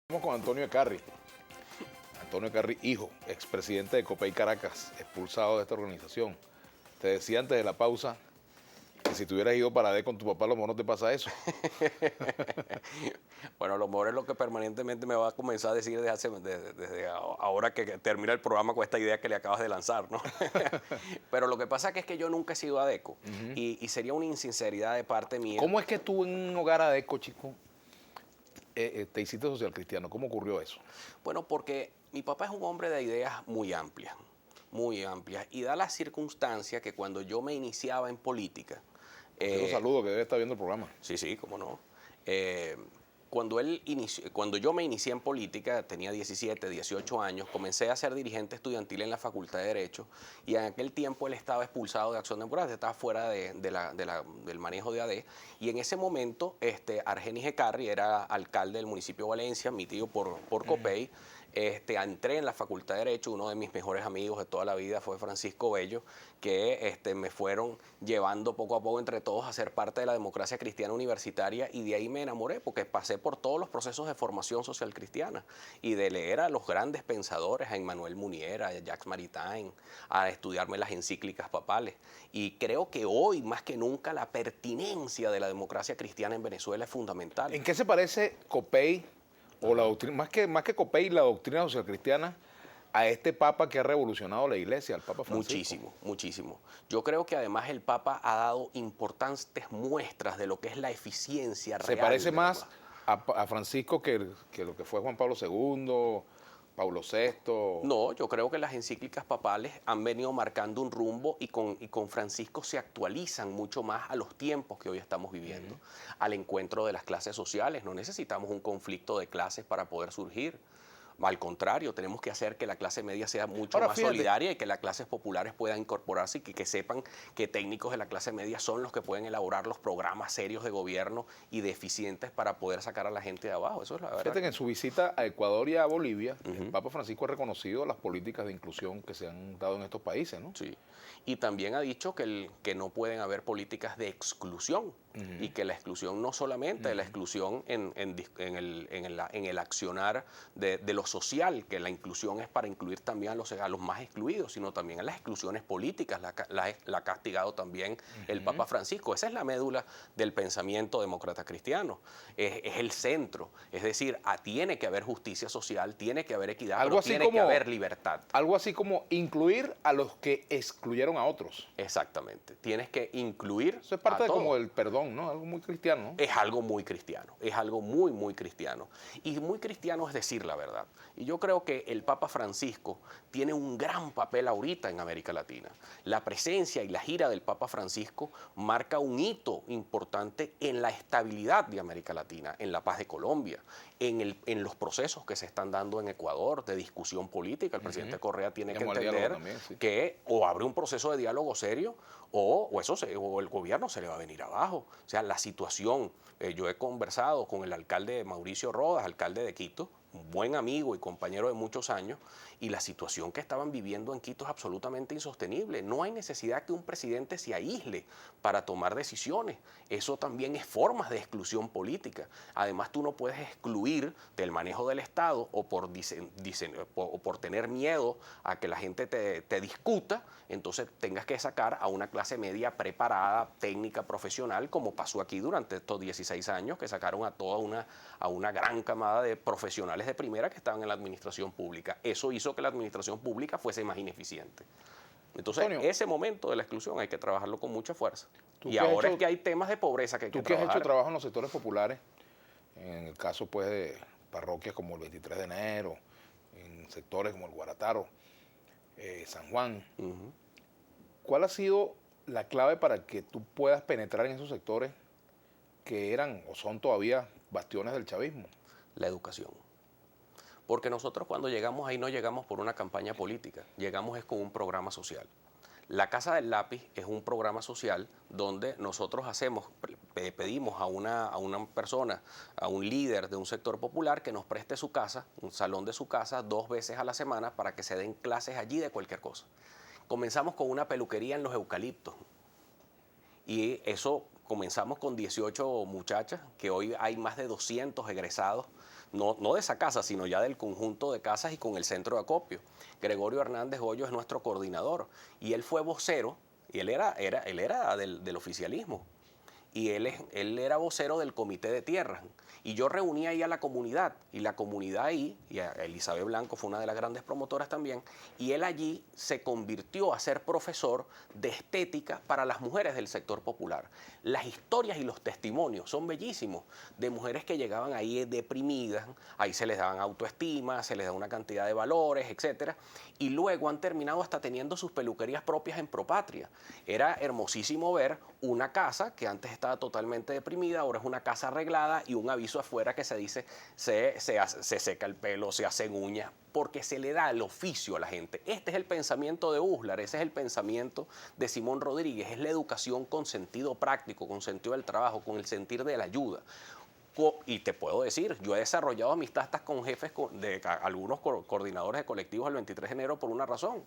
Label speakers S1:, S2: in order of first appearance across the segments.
S1: Estamos con Antonio Ecarry. Antonio Ecarry, hijo, expresidente de Copey Caracas, expulsado de esta organización. Te decía antes de la pausa que si te hubieras ido para D con tu papá, a lo mejor no te pasa eso.
S2: Bueno, a lo mejor es lo que permanentemente me va a comenzar a decir desde ahora que termina el programa con esta idea que le acabas de lanzar, ¿no? Pero lo que pasa es que yo nunca he sido adeco y sería una insinceridad de parte mía.
S1: ¿Cómo es que tú en un hogar adeco, chico, te hiciste social cristiano? ¿Cómo ocurrió eso?
S2: Bueno, porque mi papá es un hombre de ideas muy amplias, y da la circunstancia que cuando yo me iniciaba en política,
S1: Por cierto, saludo que debe estar viendo el programa.
S2: sí, cómo no. Cuando yo me inicié en política, tenía 17, 18 años, comencé a ser dirigente estudiantil en la Facultad de Derecho y en aquel tiempo él estaba expulsado de Acción Democrática, estaba fuera del manejo de AD, y en ese momento Argenis Ecarry era alcalde del municipio de Valencia, mi tío por Copey. Entré en la Facultad de Derecho, uno de mis mejores amigos de toda la vida fue Francisco Bello, que me fueron llevando poco a poco entre todos a ser parte de la democracia cristiana universitaria, y de ahí me enamoré porque pasé por todos los procesos de formación social cristiana y de leer a los grandes pensadores, a Emmanuel Munier, a Jacques Maritain, a estudiarme las encíclicas papales. Y creo que hoy más que nunca la pertinencia de la democracia cristiana en Venezuela es fundamental.
S1: ¿En qué se parece Copey o la doctrina, más que Copey, la doctrina social cristiana, a este Papa que ha revolucionado la Iglesia, al Papa Francisco?
S2: Muchísimo, muchísimo. Yo creo que además el Papa ha dado importantes muestras de lo que es la eficiencia real.
S1: ¿Se parece más a Francisco que lo que fue Juan Pablo II, Pablo VI?
S2: No, yo creo que las encíclicas papales han venido marcando un rumbo y con Francisco se actualizan mucho más a los tiempos que hoy estamos viviendo, al encuentro de las clases sociales. No necesitamos un conflicto de clases para poder surgir. Al contrario, tenemos que hacer que la clase media sea mucho más solidaria y que las clases populares puedan incorporarse y que sepan que técnicos de la clase media son los que pueden elaborar los programas serios de gobierno y de eficientes para poder sacar a la gente de abajo. Eso es la verdad.
S1: Fíjate que en su visita a Ecuador y a Bolivia, el Papa Francisco ha reconocido las políticas de inclusión que se han dado en estos países, ¿no?
S2: Sí. Y también ha dicho que no pueden haber políticas de exclusión y que la exclusión no solamente es la exclusión en el accionar de lo social, que la inclusión es para incluir también a los más excluidos, sino también a las exclusiones políticas, la ha castigado también el Papa Francisco. Esa es la médula del pensamiento demócrata cristiano, es el centro, es decir, tiene que haber justicia social, tiene que haber equidad, pero tiene que haber libertad.
S1: Algo así como incluir a los que excluyeron a otros.
S2: Exactamente, tienes que incluir.
S1: Eso es parte de como el perdón, ¿no? Algo muy cristiano, ¿no?
S2: Es algo muy cristiano, es algo muy, muy cristiano. Y muy cristiano es decir la verdad. Y yo creo que el Papa Francisco tiene un gran papel ahorita en América Latina. La presencia y la gira del Papa Francisco marca un hito importante en la estabilidad de América Latina, en la paz de Colombia, en los procesos que se están dando en Ecuador de discusión política. El presidente Correa tiene que entender también, sí, que o abre un proceso de diálogo serio o el gobierno se le va a venir abajo. O sea, la situación, yo he conversado con el alcalde Mauricio Rodas, alcalde de Quito, un buen amigo y compañero de muchos años, y la situación que estaban viviendo en Quito es absolutamente insostenible. No hay necesidad que un presidente se aísle para tomar decisiones. Eso también es formas de exclusión política. Además, tú no puedes excluir del manejo del Estado o por tener miedo a que la gente te discuta, entonces tengas que sacar a una clase media preparada, técnica, profesional, como pasó aquí durante estos 16 años, que sacaron a una gran camada de profesionales de primera que estaban en la administración pública. Eso hizo que la administración pública fuese más ineficiente. Entonces, Antonio, ese momento de la exclusión hay que trabajarlo con mucha fuerza. Y ahora es que hay temas de pobreza que hay que trabajar.
S1: Tú que has hecho trabajo en los sectores populares, en el caso pues de parroquias como el 23 de enero, en sectores como el Guarataro, San Juan, ¿cuál ha sido la clave para que tú puedas penetrar en esos sectores que eran o son todavía bastiones del chavismo?
S2: La educación. Porque nosotros cuando llegamos ahí no llegamos por una campaña política, llegamos es con un programa social. La Casa del Lápiz es un programa social donde nosotros pedimos a una persona, a un líder de un sector popular que nos preste su casa, un salón de su casa 2 veces a la semana para que se den clases allí de cualquier cosa. Comenzamos con una peluquería en los eucaliptos y eso comenzamos con 18 muchachas, que hoy hay más de 200 egresados. no de esa casa, sino ya del conjunto de casas y con el centro de acopio. Gregorio Hernández Goyo es nuestro coordinador y él fue vocero, y él era del oficialismo. Y él era vocero del Comité de Tierras. Y yo reuní ahí a la comunidad, y la comunidad ahí, y a Elizabeth Blanco fue una de las grandes promotoras también, y él allí se convirtió a ser profesor de estética para las mujeres del sector popular. Las historias y los testimonios son bellísimos, de mujeres que llegaban ahí deprimidas, ahí se les daban autoestima, se les da una cantidad de valores, etcétera, y luego han terminado hasta teniendo sus peluquerías propias en Propatria. Era hermosísimo ver una casa que antes estaba totalmente deprimida, ahora es una casa arreglada y un aviso afuera que se dice se seca el pelo, se hacen uñas, porque se le da el oficio a la gente. Este es el pensamiento de Uslar, ese es el pensamiento de Simón Rodríguez, es la educación con sentido práctico, con sentido del trabajo, con el sentir de la ayuda. Y te puedo decir, yo he desarrollado amistades con jefes de algunos coordinadores de colectivos el 23 de enero por una razón.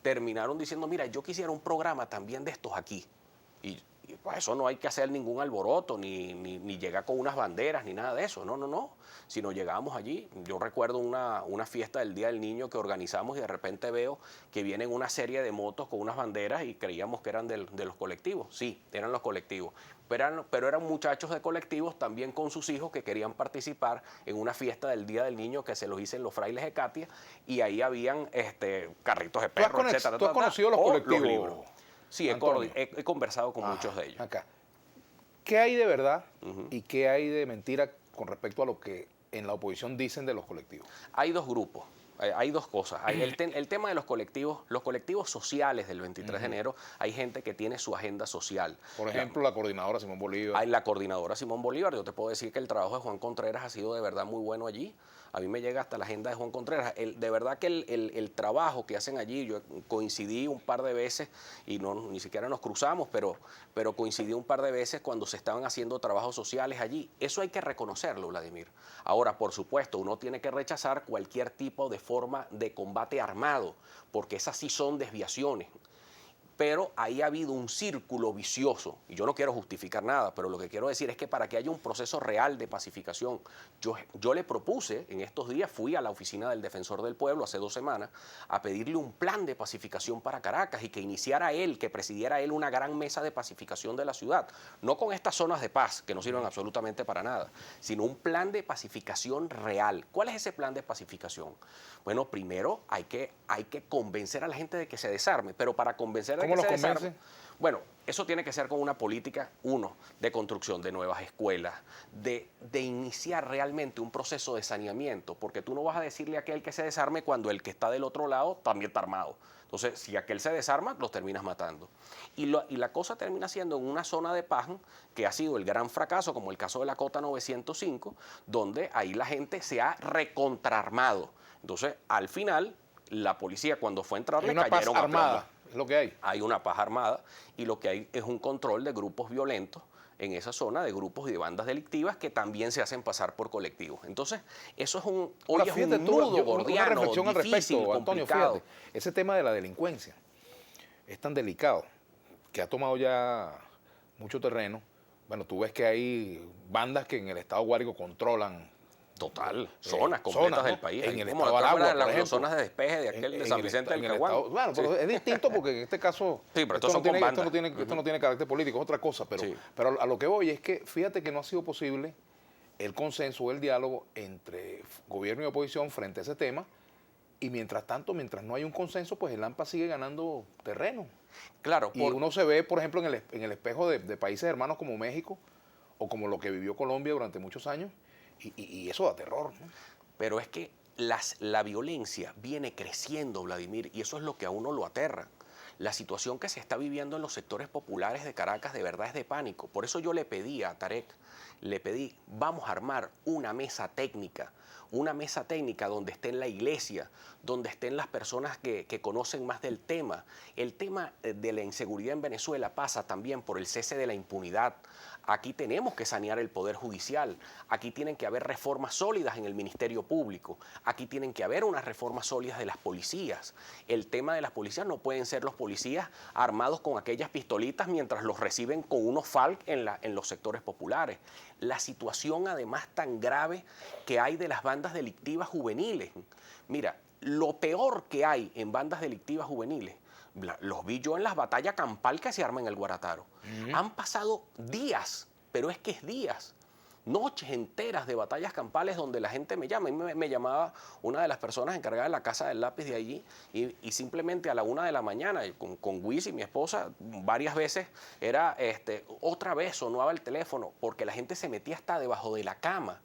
S2: Terminaron diciendo, mira, yo quisiera un programa también de estos aquí. Y pues eso no hay que hacer ningún alboroto, ni llegar con unas banderas, ni nada de eso. No. Sino llegamos allí. Yo recuerdo una fiesta del Día del Niño que organizamos y de repente veo que vienen una serie de motos con unas banderas y creíamos que eran de los colectivos. Sí, eran los colectivos. Pero eran muchachos de colectivos también con sus hijos que querían participar en una fiesta del Día del Niño que se los hice en los Frailes de Katia, y ahí habían carritos de perros, etcétera.
S1: ¿Tú has conocido los colectivos?
S2: Los libros. Sí, he conversado con muchos de ellos.
S1: Acá. ¿Qué hay de verdad y qué hay de mentira con respecto a lo que en la oposición dicen de los colectivos?
S2: Hay dos grupos. Hay dos cosas. El tema de los colectivos sociales del 23 de enero, hay gente que tiene su agenda social.
S1: Por ejemplo, la coordinadora Simón Bolívar.
S2: Hay la coordinadora Simón Bolívar. Yo te puedo decir que el trabajo de Juan Contreras ha sido de verdad muy bueno allí. A mí me llega hasta la agenda de Juan Contreras. De verdad que el trabajo que hacen allí, yo coincidí un par de veces y ni siquiera nos cruzamos, pero coincidí un par de veces cuando se estaban haciendo trabajos sociales allí. Eso hay que reconocerlo, Vladimir. Ahora, por supuesto, uno tiene que rechazar cualquier tipo de forma de combate armado, porque esas sí son desviaciones. Pero ahí ha habido un círculo vicioso, y yo no quiero justificar nada, pero lo que quiero decir es que para que haya un proceso real de pacificación, yo le propuse, en estos días fui a la oficina del Defensor del Pueblo hace 2 semanas, a pedirle un plan de pacificación para Caracas y que iniciara él, que presidiera él una gran mesa de pacificación de la ciudad, no con estas zonas de paz, que no sirven absolutamente para nada, sino un plan de pacificación real. ¿Cuál es ese plan de pacificación? Bueno, primero hay que convencer a la gente de que se desarme, pero para convencer
S1: ¿Cómo los convence?
S2: Bueno, eso tiene que ser con una política, de construcción de nuevas escuelas, de iniciar realmente un proceso de saneamiento, porque tú no vas a decirle a aquel que se desarme cuando el que está del otro lado también está armado. Entonces, si aquel se desarma, los terminas matando. Y la cosa termina siendo en una zona de paz que ha sido el gran fracaso, como el caso de la Cota 905, donde ahí la gente se ha recontraarmado. Entonces, al final, la policía cuando fue a entrar le cayeron a plomo.
S1: Es lo que hay.
S2: Hay una paz armada y lo que hay es un control de grupos violentos en esa zona, de grupos y de bandas delictivas que también se hacen pasar por colectivos. Entonces, eso es un nudo gordiano,
S1: una reflexión al
S2: difícil,
S1: respecto, Antonio,
S2: complicado.
S1: fíjate, ese tema de la delincuencia es tan delicado que ha tomado ya mucho terreno. Bueno, tú ves que hay bandas que en el estado Guárico controlan
S2: zonas completas del país.
S1: En el
S2: como
S1: estado Aragua,
S2: las zonas de despeje de aquel de San Vicente del Caguán.
S1: Bueno, pero es distinto porque en este caso
S2: sí, pero
S1: esto no tiene carácter político, es otra cosa. Pero a lo que voy es que fíjate que no ha sido posible el consenso o el diálogo entre gobierno y oposición frente a ese tema. Y mientras tanto, mientras no hay un consenso, pues el AMPA sigue ganando terreno.
S2: Claro.
S1: Y uno se ve, por ejemplo, en el espejo de países hermanos como México o como lo que vivió Colombia durante muchos años. Y eso da terror, ¿no?
S2: Pero es que la violencia viene creciendo, Vladimir, y eso es lo que a uno lo aterra. La situación que se está viviendo en los sectores populares de Caracas de verdad es de pánico. Por eso yo le pedí a Tarek, vamos a armar una mesa técnica donde estén la iglesia, donde estén las personas que conocen más del tema. El tema de la inseguridad en Venezuela pasa también por el cese de la impunidad. Aquí tenemos que sanear el Poder Judicial, aquí tienen que haber reformas sólidas en el Ministerio Público, aquí tienen que haber unas reformas sólidas de las policías. El tema de las policías no pueden ser los policías armados con aquellas pistolitas mientras los reciben con unos FARC en los sectores populares. La situación además tan grave que hay de las bandas delictivas juveniles. Mira, lo peor que hay en bandas delictivas juveniles, los vi yo en las batallas campal que se arman en el Guarataro. Han pasado días, pero es que es días, noches enteras de batallas campales donde la gente me llama. Y me llamaba una de las personas encargadas de la Casa del Lápiz de allí y simplemente a la 1 de la mañana, con Wiz y mi esposa, varias veces era otra vez sonaba el teléfono porque la gente se metía hasta debajo de la cama.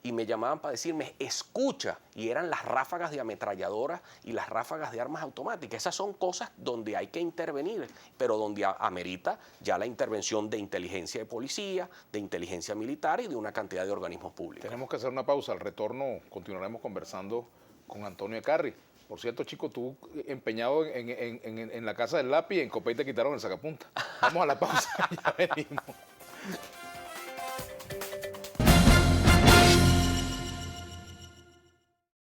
S2: Y me llamaban para decirme, escucha, y eran las ráfagas de ametralladoras y las ráfagas de armas automáticas. Esas son cosas donde hay que intervenir, pero donde amerita ya la intervención de inteligencia de policía, de inteligencia militar y de una cantidad de organismos públicos.
S1: Tenemos que hacer una pausa. Al retorno continuaremos conversando con Antonio Ecarry. Por cierto, chico, tú empeñado en la Casa del Lápiz, en Copey te quitaron el sacapunta. Vamos a la pausa, ya venimos.